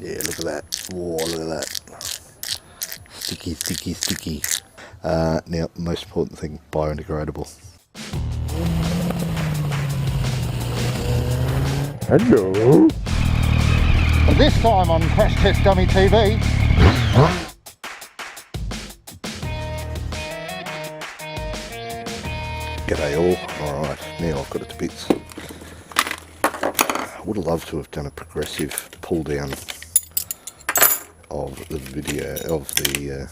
Yeah, look at that. Whoa, look at that. Sticky, sticky, sticky. Now, most important thing, biodegradable. Hello. This time on CrashTestDummyTV. G'day all. Alright, now I've got it to bits. I would have loved to have done a progressive pull down of the video, of the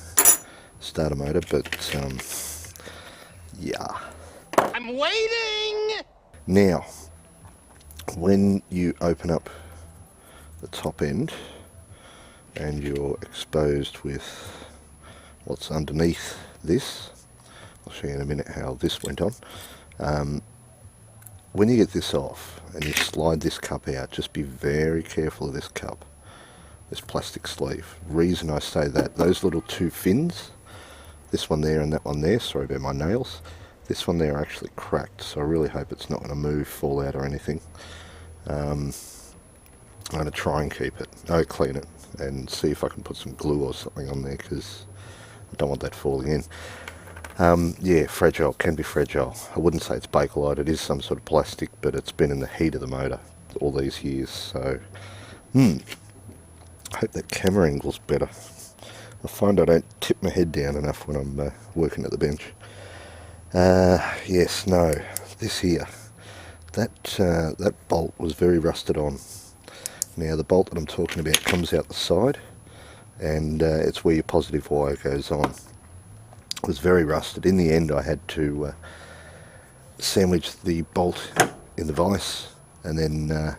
starter motor, but yeah. I'm waiting! Now, when you open up the top end and you're exposed with what's underneath this, I'll show you in a minute how this went on. When you get this off and you slide this cup out, just be very careful of this cup, this plastic sleeve. Reason I say that, those little two fins, this one there and that one there, sorry about my nails, this one there are actually cracked, so I really hope it's not going to move, fall out or anything. I'm going to try and keep it, clean it, and see if I can put some glue or something on there, because I don't want that falling in. Yeah, fragile, can be fragile. I wouldn't say it's Bakelite, it is some sort of plastic, but it's been in the heat of the motor all these years, so I hope that camera angle's better. I find I don't tip my head down enough when I'm working at the bench. Yes, no, this here, that bolt was very rusted on. Now the bolt that I'm talking about comes out the side, and it's where your positive wire goes on. It was very rusted. In the end I had to sandwich the bolt in the vise, and then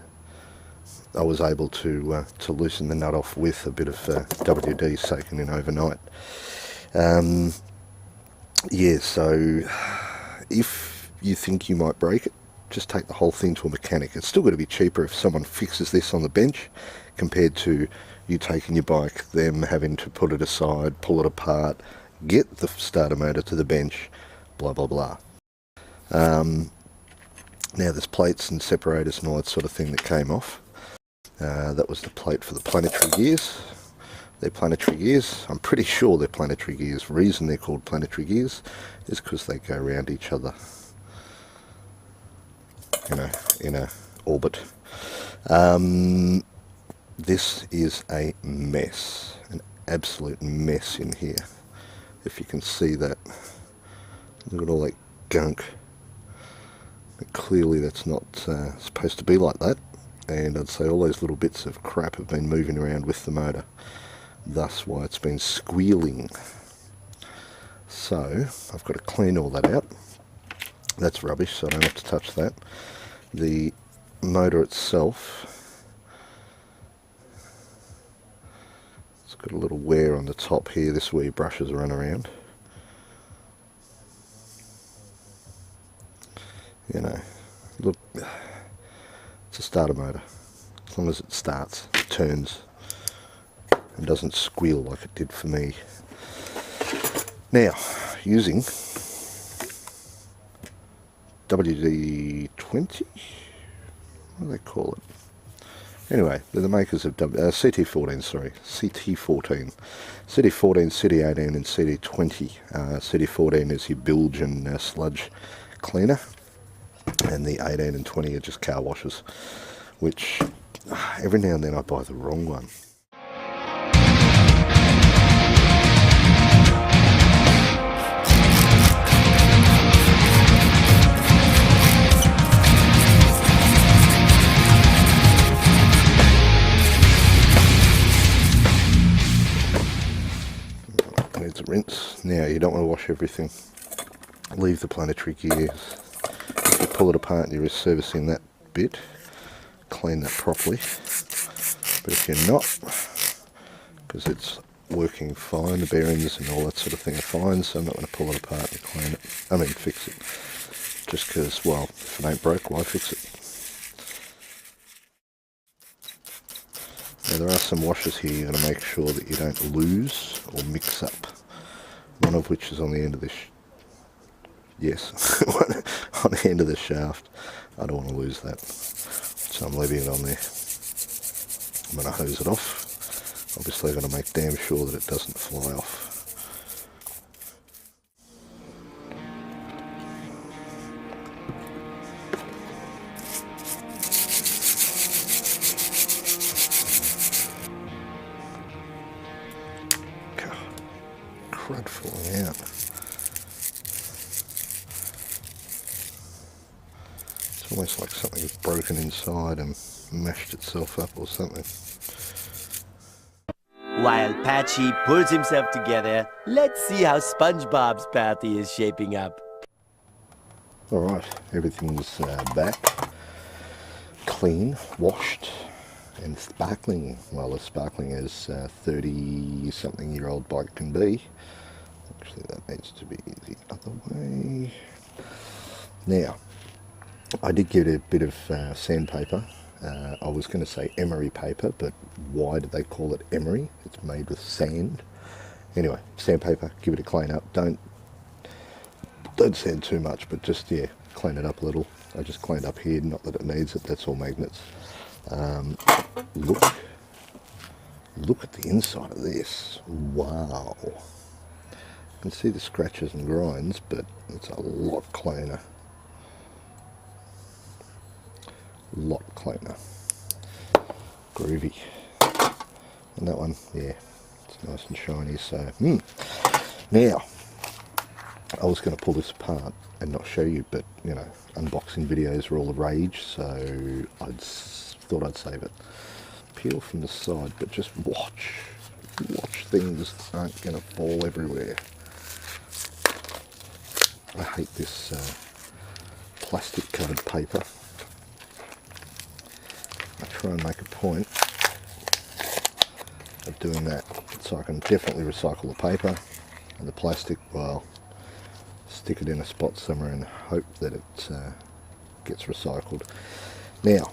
I was able to loosen the nut off with a bit of WD soaking in overnight. Yeah, so if you think you might break it, just take the whole thing to a mechanic. It's still going to be cheaper if someone fixes this on the bench compared to you taking your bike, them having to put it aside, pull it apart, get the starter motor to the bench, blah blah blah. Now there's plates and separators and all that sort of thing that came off. That was the plate for the planetary gears. They're planetary gears. I'm pretty sure they're planetary gears. The reason they're called planetary gears is because they go around each other in a orbit. This is a mess, an absolute mess in here. If you can see that, look at all that gunk. Clearly that's not supposed to be like that, and I'd say all those little bits of crap have been moving around with the motor, thus why it's been squealing. So I've got to clean all that out. That's rubbish, so I don't have to touch that. The motor itself, it's got a little wear on the top here. This is where your brushes run around. You know, look, it's a starter motor. As long as it starts, it turns, and doesn't squeal like it did for me. Now, using WD-20, what do they call it? Anyway, they're the makers of CT14, sorry, CT14. CT14, CT18 and CT20. CT14 is your bilge and sludge cleaner, and the 18 and 20 are just car washers, which every now and then I buy the wrong one. Needs a rinse. Now you don't want to wash everything. Leave the planetary gears. If you pull it apart and you're servicing that bit, clean that properly. But if you're not, because it's working fine, the bearings and all that sort of thing are fine, so I'm not going to pull it apart and clean it. I mean fix it. Just because, well, if it ain't broke, why fix it? Now there are some washers here you're going to make sure that you don't lose or mix up. One of which is on the end of this, yes, on the end of the shaft. I don't want to lose that, so I'm leaving it on there. I'm going to hose it off. Obviously I've got to make damn sure that it doesn't fly off. Crud falling out. It's almost like something's broken inside and mashed itself up or something. While Patchy pulls himself together, let's see how SpongeBob's party is shaping up. Alright, everything's back, clean, washed, and sparkling. Well, as sparkling as 30-something-year-old bike can be. Actually, that needs to be the other way. Now, I did get a bit of sandpaper. I was going to say emery paper, but why do they call it emery? It's made with sand. Anyway, sandpaper, give it a clean up. Don't sand too much, but just, yeah, clean it up a little. I just cleaned up here, not that it needs it, that's all magnets. Look at the inside of this. Wow. You can see the scratches and grinds, but it's a lot cleaner. Lot cleaner. Groovy. And that one, yeah, it's nice and shiny. So now I was going to pull this apart and not show you, but you know, unboxing videos are all the rage, so I thought I'd save it. Peel from the side, but just watch things aren't going to fall everywhere. I hate this plastic covered paper. I try and make a point of doing that, so I can definitely recycle the paper, and the plastic, well, stick it in a spot somewhere and hope that it gets recycled. Now,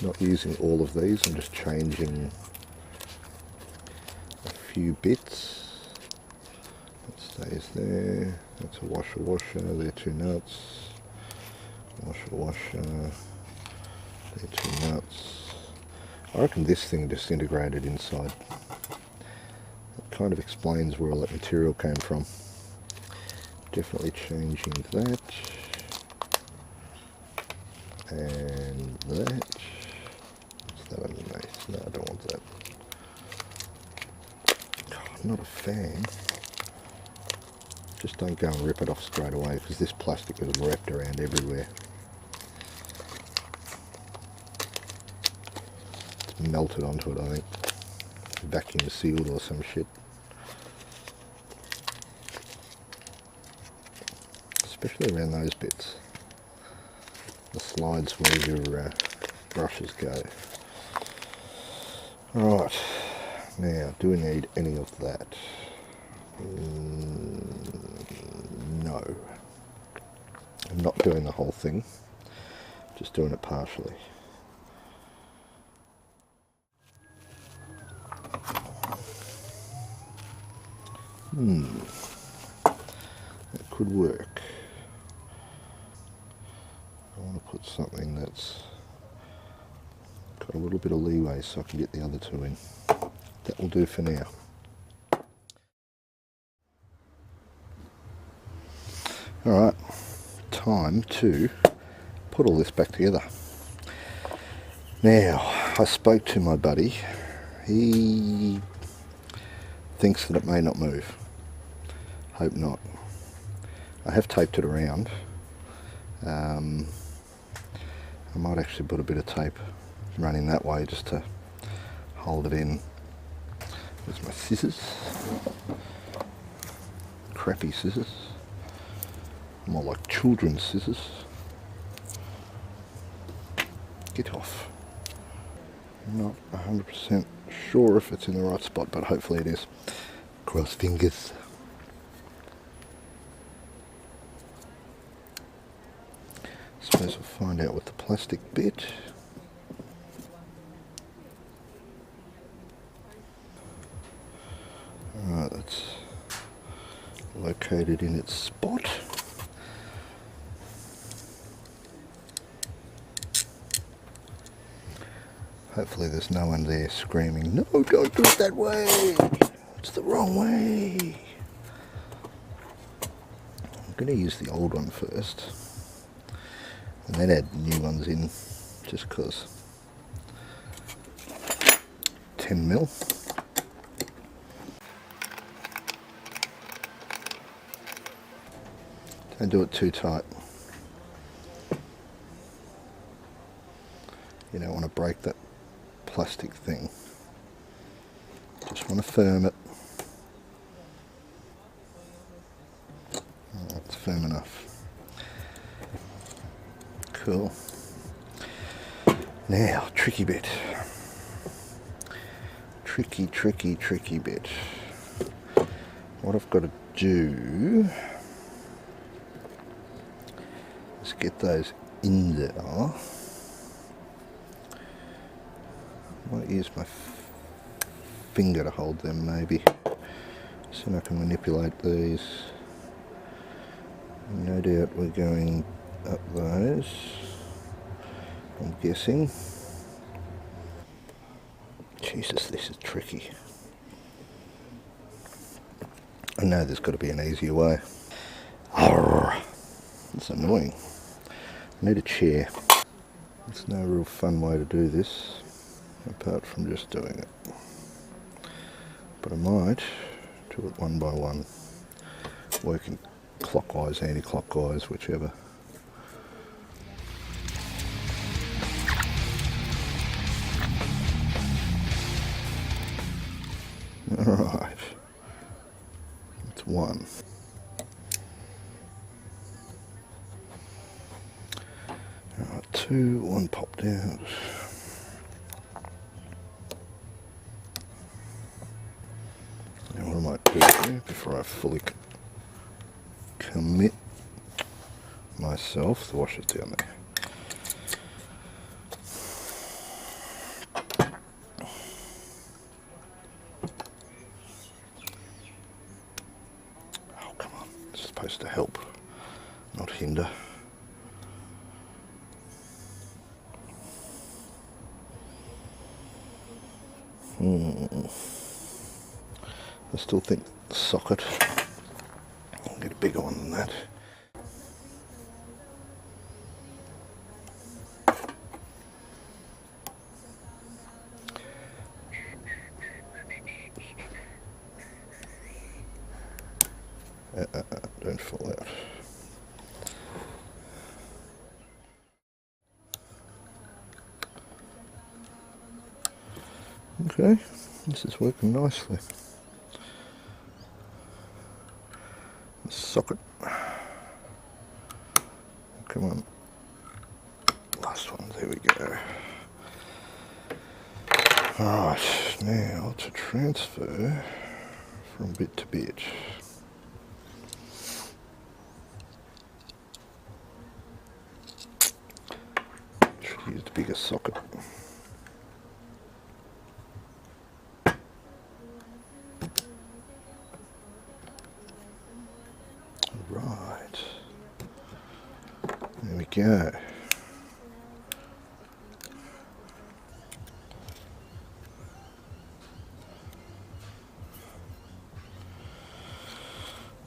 not using all of these, I'm just changing a few bits. That stays there. That's a washer, they're two nuts. Washer, they're two nuts. I reckon this thing disintegrated inside. It kind of explains where all that material came from. Definitely changing that. And that. What's that underneath? No, I don't want that. Oh, I'm not a fan. Just don't go and rip it off straight away, because this plastic is wrapped around everywhere. It's melted onto it, I think. Vacuum sealed or some shit. Especially around those bits. The slides where your brushes go. Alright, now do we need any of that? No. I'm not doing the whole thing, just doing it partially. That could work. I want to put something that's got a little bit of leeway so I can get the other two in. That will do for now. Alright, time to put all this back together. Now, I spoke to my buddy. He thinks that it may not move. Hope not. I have taped it around. I might actually put a bit of tape running that way just to hold it in. There's my scissors. Crappy scissors. More like children's scissors. Get off. I'm not 100% sure if it's in the right spot, but hopefully it is. Cross fingers. Suppose we'll find out with the plastic bit. Alright, that's located in its spot. Hopefully there's no one there screaming, "No, don't do it that way! It's the wrong way!" I'm going to use the old one first, and then add new ones in, just because. 10mm. Don't do it too tight. You don't want to break that plastic thing. Just want to firm it. That's firm enough. Cool. Now, tricky bit. Tricky bit. What I've got to do is get those in there. Might use my finger to hold them maybe, so I can manipulate these. No doubt we're going up those, I'm guessing. Jesus, this is tricky. I know there's got to be an easier way. Arrgh, that's annoying. I need a chair. There's no real fun way to do this, apart from just doing it. But I might do it one by one, working clockwise, anti-clockwise, whichever. Alright, that's one. Alright, two, one popped out. Now what I might do here, before I fully commit myself, the washer's down there. Oh, come on, it's supposed to help, not hinder. I still think the socket, I'll get a bigger one than that. Don't fall out. Okay, this is working nicely. The socket. Come on. Last one, there we go. Alright, now to transfer from bit to bit. Should use the bigger socket. Right, there we go.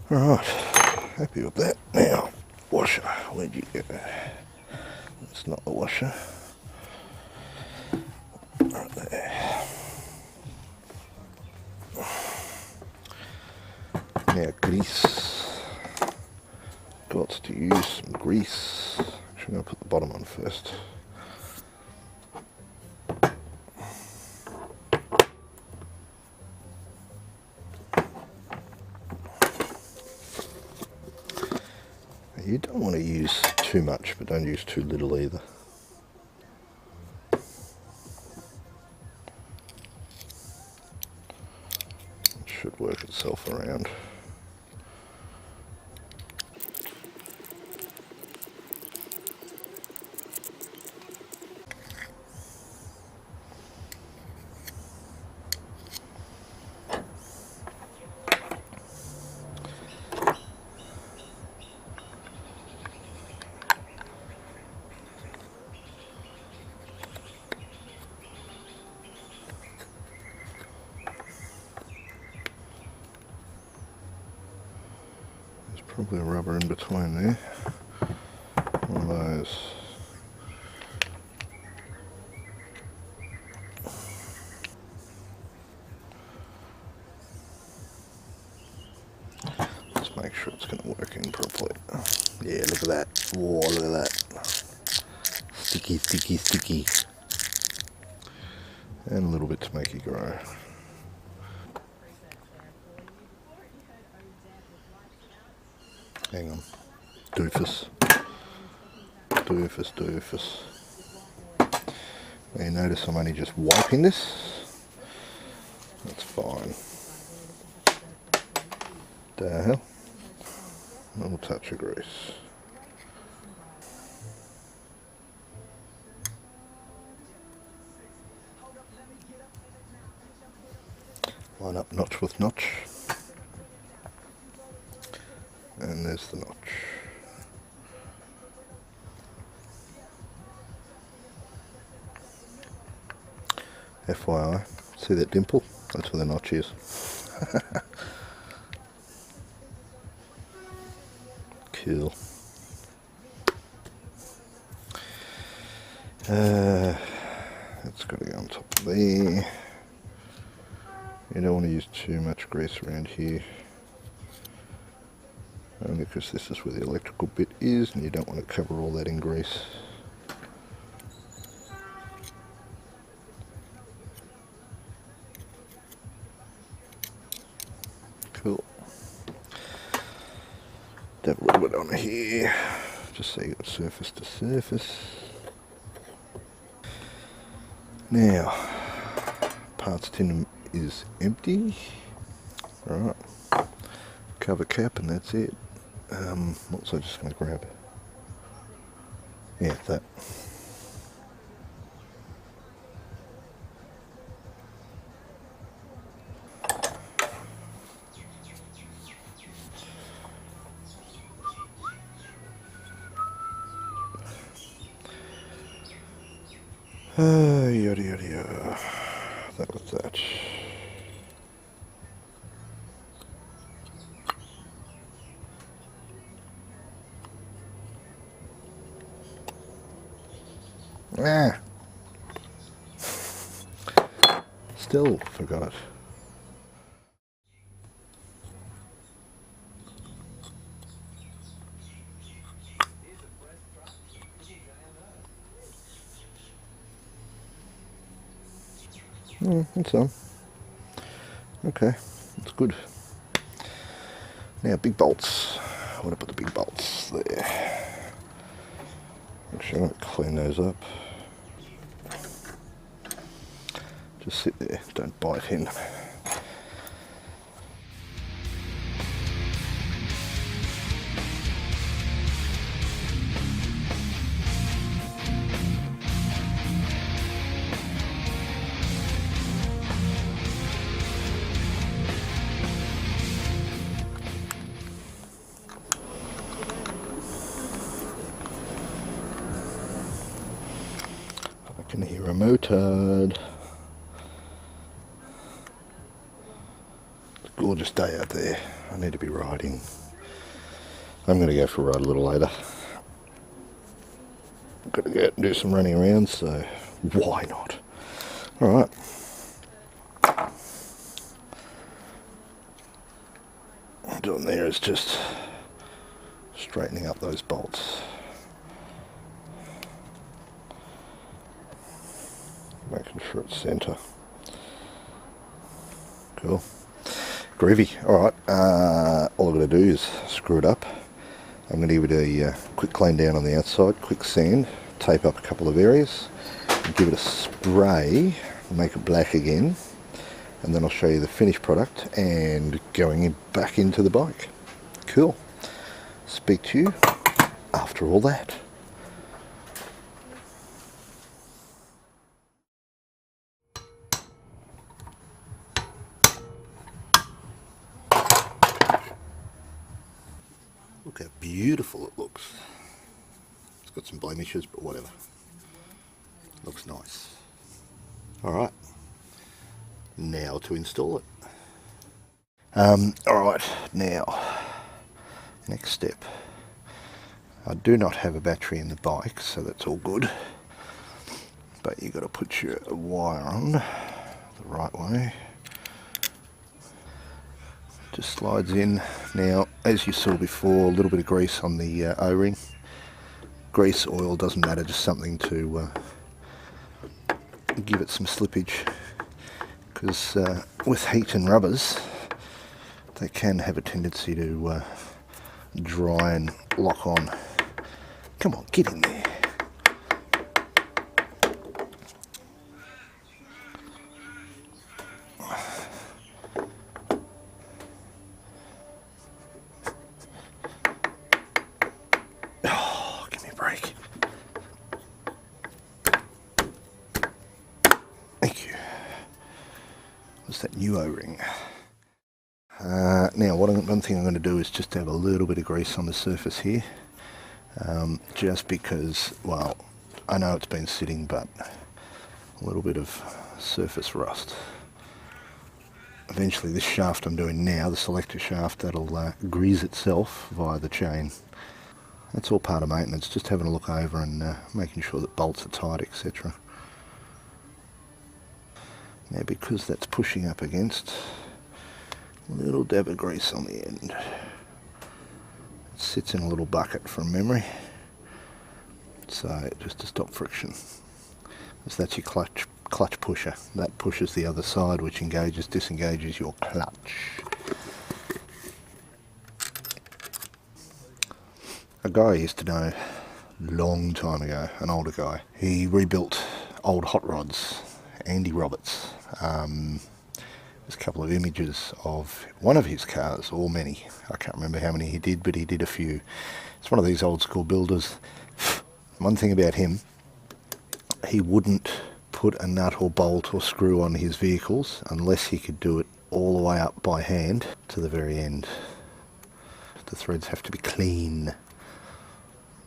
Right, happy with that. Now, washer, where'd you go? That's not the washer. Right there. Now grease. Got to use some grease. Actually, I'm going to put the bottom on first. You don't want to use too much, but don't use too little either. It should work itself around. Probably a rubber in between there. One of those. Let's make sure it's going to work in properly. Yeah, look at that. Whoa, look at that. Sticky, sticky, sticky. And a little bit to make it grow. Hang on. Doofus. Doofus, doofus. Now you notice I'm only just wiping this. That's fine. The hell? A little touch of grease. Line up notch with notch. And there's the notch. FYI, see that dimple? That's where the notch is. Cool. That's got to go on top of there. You don't want to use too much grease around here. Only because this is where the electrical bit is and you don't want to cover all that in grease. Cool. Dab a little bit on here, just so you got surface to surface. Now, parts tin is empty. Right, cover cap and that's it. Also just going to grab, yeah, that. Yada yada yada. That was that. Ah. Still forgot. That's on. Okay, that's good. Now big bolts. I want to put the big bolts there. Actually, I'm going to clean those up. Just sit there, don't bite in. I can hear a motard. It's a gorgeous day out there. I need to be riding. I'm going to go for a ride a little later. I've got to go out and do some running around, so why not? Alright. What I'm doing there is just straightening up those bolts. Making sure it's centre. Cool. Groovy. Alright, all I've got to do is screw it up. I'm going to give it a quick clean down on the outside, quick sand, tape up a couple of areas, and give it a spray, make it black again, and then I'll show you the finished product and going back into the bike. Cool. Speak to you after all that. Look how beautiful it looks. It's got some blemishes, but whatever. Looks nice. Alright, now to install it. Alright, now Next step. I do not have a battery in the bike, so that's all good. But you've got to put your wire on the right way. Just slides in. Now, as you saw before, a little bit of grease on the O-ring. Grease, oil, doesn't matter, just something to give it some slippage. Because with heat and rubbers, they can have a tendency to dry and lock on. Come on, get in there. Oh, give me a break. Thank you. What's that new O-ring? Now, one thing I'm going to do is just have a little bit of grease on the surface here. Just because, well, I know it's been sitting, but a little bit of surface rust. Eventually this shaft I'm doing now, the selector shaft, that'll grease itself via the chain. That's all part of maintenance, just having a look over and making sure that bolts are tight, etc. Now, because that's pushing up against, a little dab of grease on the end. It sits in a little bucket from memory, so just to stop friction. So that's your clutch pusher. That pushes the other side, which disengages your clutch. A guy I used to know a long time ago, an older guy, he rebuilt old hot rods. Andy Roberts. There's a couple of images of one of his cars, or many. I can't remember how many he did, but he did a few. It's one of these old school builders. One thing about him, he wouldn't put a nut or bolt or screw on his vehicles unless he could do it all the way up by hand to the very end. The threads have to be clean.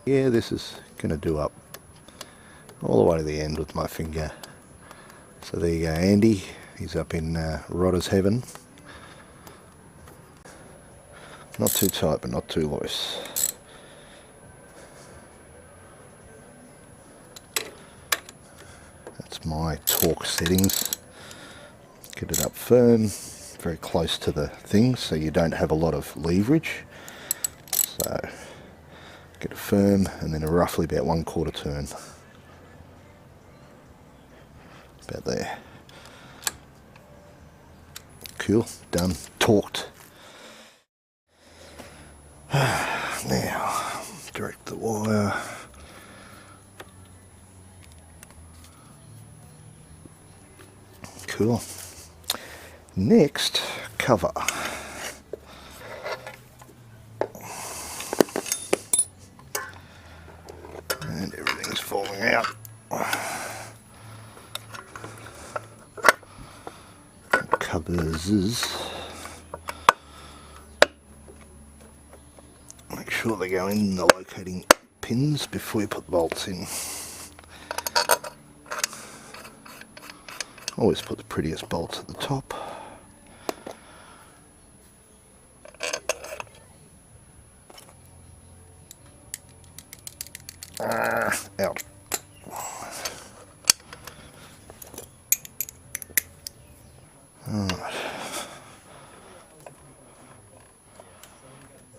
Yeah, this is going to do up all the way to the end with my finger. So there you go, Andy. He's up in Rodder's heaven. Not too tight, but not too loose. That's my torque settings. Get it up firm, very close to the thing, so you don't have a lot of leverage. So get it firm, and then roughly about 1/4 turn. About there. Cool, done, torqued. Now, direct the wire. Cool. Next, cover. And everything's falling out. Covers. Make sure they go in the locating pins before you put the bolts in. Always put the prettiest bolts at the top. Out. Alright.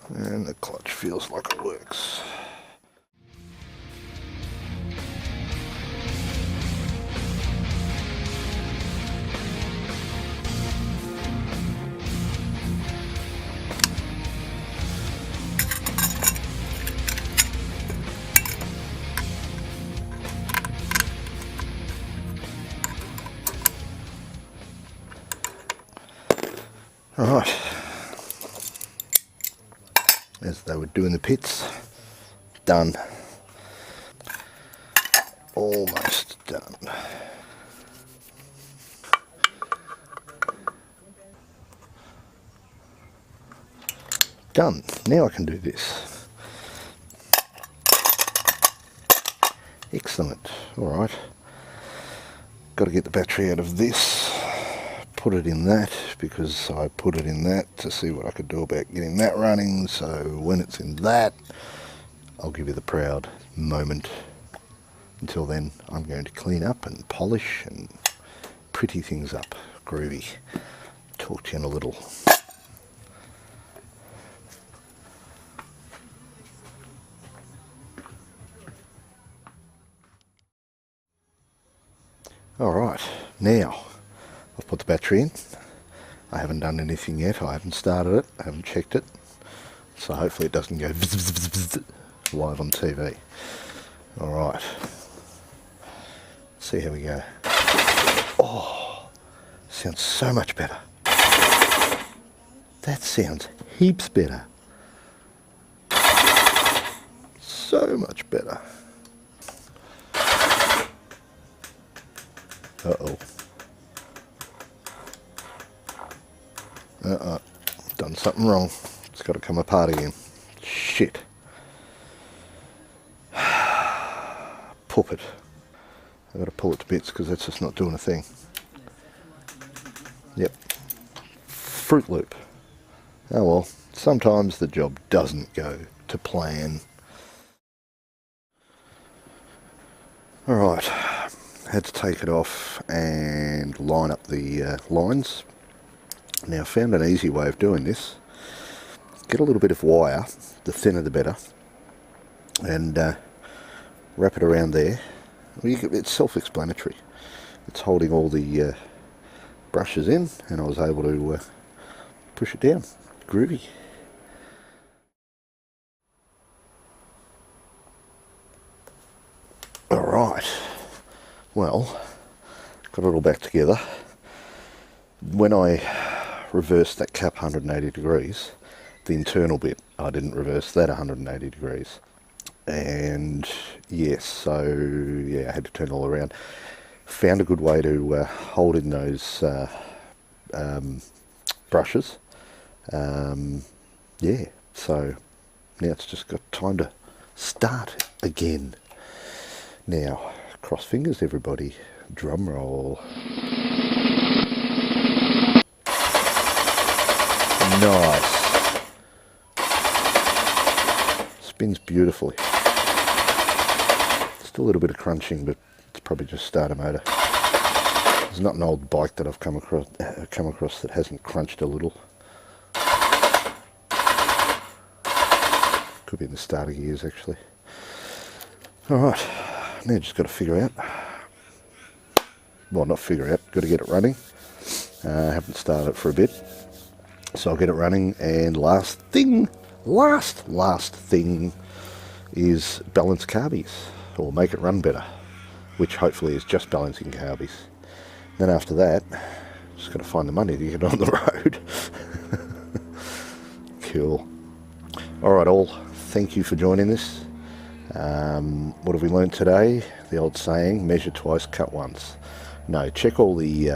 And the clutch feels like it works. Alright, as they would do in the pits, done. Almost done. Done. Now I can do this. Excellent. Alright. Got to get the battery out of this put it in that because I put it in that to see what I could do about getting that running. So when it's in that, I'll give you the proud moment. Until then, I'm going to clean up and polish and pretty things up. Groovy. Talk to you in a little. Alright, now I've put the battery in. I haven't done anything yet. I haven't started it. I haven't checked it. So hopefully it doesn't go live on TV. Alright. See how we go. Oh, sounds so much better. That sounds heaps better. So much better. Uh-oh. Done something wrong. It's got to come apart again. Shit. Pull it. I've got to pull it to bits because that's just not doing a thing. Yep. Fruit Loop. Oh well, sometimes the job doesn't go to plan. Alright, had to take it off and line up the lines. Now I found an easy way of doing this. Get a little bit of wire, the thinner the better, and wrap it around there. It's self-explanatory. It's holding all the brushes in, and I was able to push it down. Groovy. Alright, well, got it all back together. When I reversed that cap 180 degrees, the internal bit, I didn't reverse that 180 degrees. And yes, so yeah, I had to turn it all around. Found a good way to hold in those brushes. Yeah, so now it's just got time to start again. Now, cross fingers everybody, drum roll. Nice. Spins beautifully. Still a little bit of crunching, but it's probably just starter motor. There's not an old bike that I've come across that hasn't crunched a little. Could be in the starter gears actually. Alright, now just got to figure out, well not figure out, got to get it running. Haven't started it for a bit, so I'll get it running. And last thing is balance carbies, or make it run better, which hopefully is just balancing carbies. Then after that, just got to find the money to get on the road. Cool. Alright all, thank you for joining this. What have we learnt today? The old saying, measure twice, cut once. No, check all the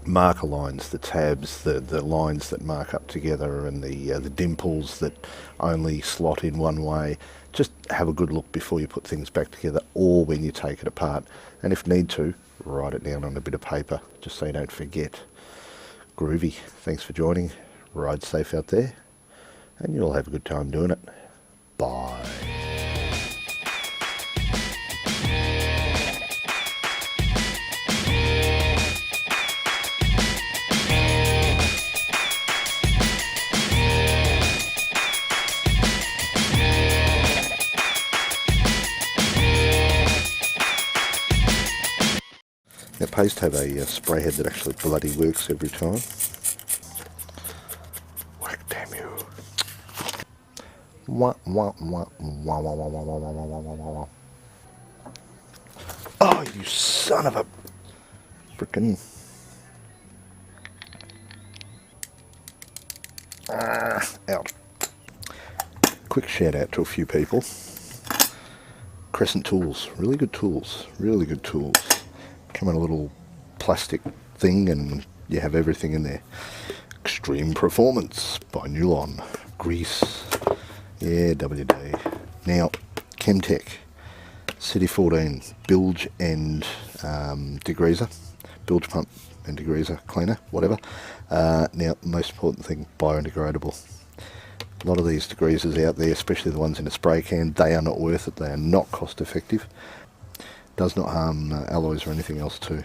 marker lines, the tabs, the lines that mark up together, and the dimples that only slot in one way. Just have a good look before you put things back together, or when you take it apart. And if need to, write it down on a bit of paper, just so you don't forget. Groovy. Thanks for joining. Ride safe out there, and you'll have a good time doing it. Bye. Now, Paste have a spray head that actually bloody works every time. Work, damn you. Wah, wah, wah, wah, wah, wah, wah, wah, wah, wah, wah, wah. Oh, you son of a frickin'. Out. Quick shout out to a few people. Crescent tools, really good tools, really good tools. Come in a little plastic thing and you have everything in there. Extreme Performance by Nulon. Grease. Yeah, WD. Now, Chemtech. City 14. Bilge and degreaser. Bilge pump and degreaser cleaner, whatever. Now, most important thing, biodegradable. A lot of these degreasers out there, especially the ones in a spray can, they are not worth it. They are not cost effective. Does not harm alloys or anything else too.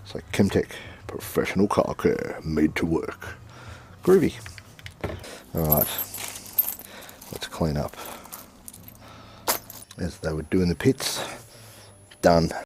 So Chemtech, professional car care, made to work. Groovy. Alright, let's clean up. As they would do in the pits. Done.